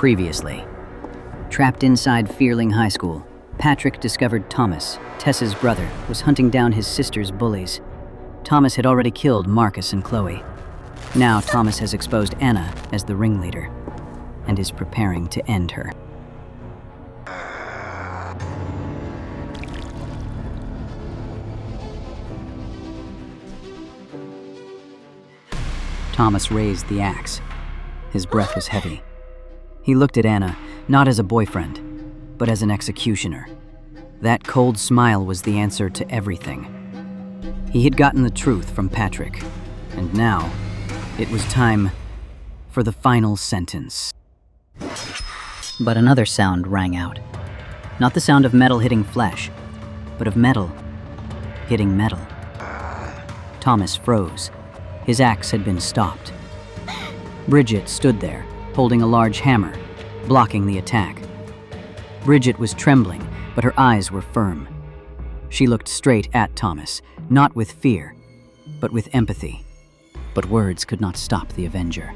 Previously. Trapped inside Fearling High School, Patrick discovered Thomas, Tess's brother, was hunting down his sister's bullies. Thomas had already killed Marcus and Chloe. Now Thomas has exposed Anna as the ringleader and is preparing to end her. Thomas raised the axe. His breath was heavy. He looked at Anna, not as a boyfriend, but as an executioner. That cold smile was the answer to everything. He had gotten the truth from Patrick, and now it was time for the final sentence. But another sound rang out. Not the sound of metal hitting flesh, but of metal hitting metal. Thomas froze. His axe had been stopped. Bridget stood there, holding a large hammer, blocking the attack. Bridget was trembling, but her eyes were firm. She looked straight at Thomas, not with fear, but with empathy. But words could not stop the Avenger.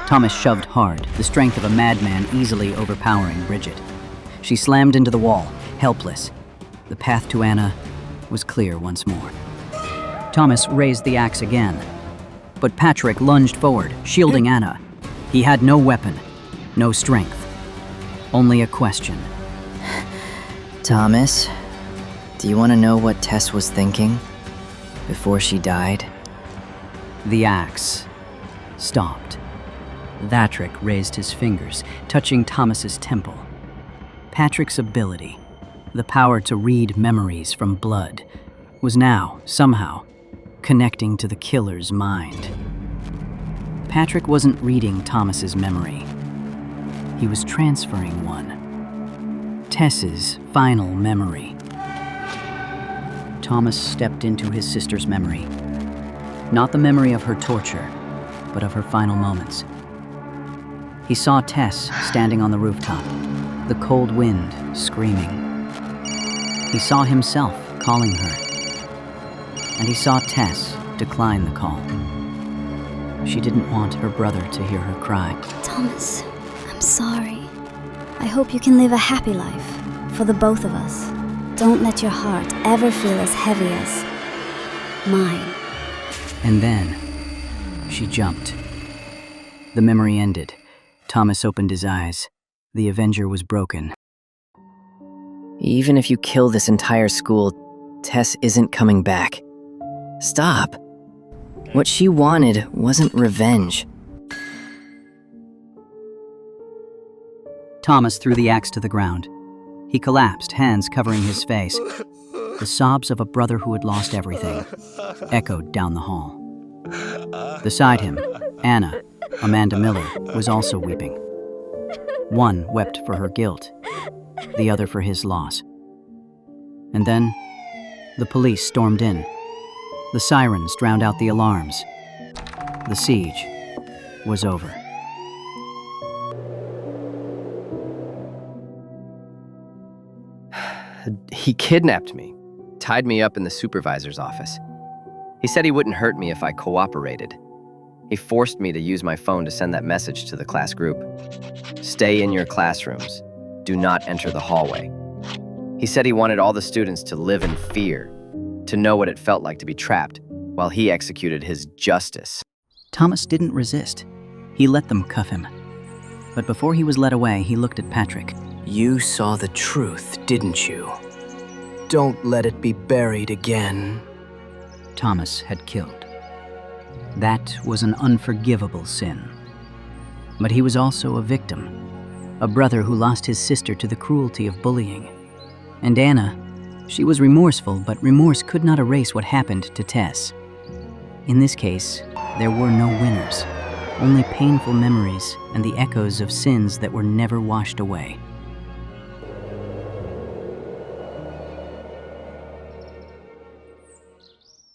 Thomas shoved hard, the strength of a madman easily overpowering Bridget. She slammed into the wall, helpless. The path to Anna was clear once more. Thomas raised the axe again, but Patrick lunged forward, shielding Anna. He had no weapon, no strength, only a question. Thomas, do you want to know what Tess was thinking before she died? The axe stopped. Patrick raised his fingers, touching Thomas's temple. Patrick's ability, the power to read memories from blood, was now, somehow, connecting to the killer's mind. Patrick wasn't reading Thomas's memory. He was transferring one. Tess's final memory. Thomas stepped into his sister's memory. Not the memory of her torture, but of her final moments. He saw Tess standing on the rooftop, the cold wind screaming. He saw himself calling her. And he saw Tess decline the call. She didn't want her brother to hear her cry. Thomas, I'm sorry. I hope you can live a happy life for the both of us. Don't let your heart ever feel as heavy as mine. And then she jumped. The memory ended. Thomas opened his eyes. The Avenger was broken. Even if you kill this entire school, Tess isn't coming back. Stop. What she wanted wasn't revenge. Thomas threw the axe to the ground. He collapsed, hands covering his face. The sobs of a brother who had lost everything echoed down the hall. Beside him, Anna, Amanda Miller, was also weeping. One wept for her guilt, the other for his loss. And then, the police stormed in. The sirens drowned out the alarms. The siege was over. He kidnapped me, tied me up in the supervisor's office. He said he wouldn't hurt me if I cooperated. He forced me to use my phone to send that message to the class group. Stay in your classrooms. Do not enter the hallway. He said he wanted all the students to live in fear, to know what it felt like to be trapped, while he executed his justice. Thomas didn't resist. He let them cuff him. But before he was led away, he looked at Patrick. You saw the truth, didn't you? Don't let it be buried again. Thomas had killed. That was an unforgivable sin. But he was also a victim, a brother who lost his sister to the cruelty of bullying. And Anna, she was remorseful, but remorse could not erase what happened to Tess. In this case, there were no winners, only painful memories and the echoes of sins that were never washed away.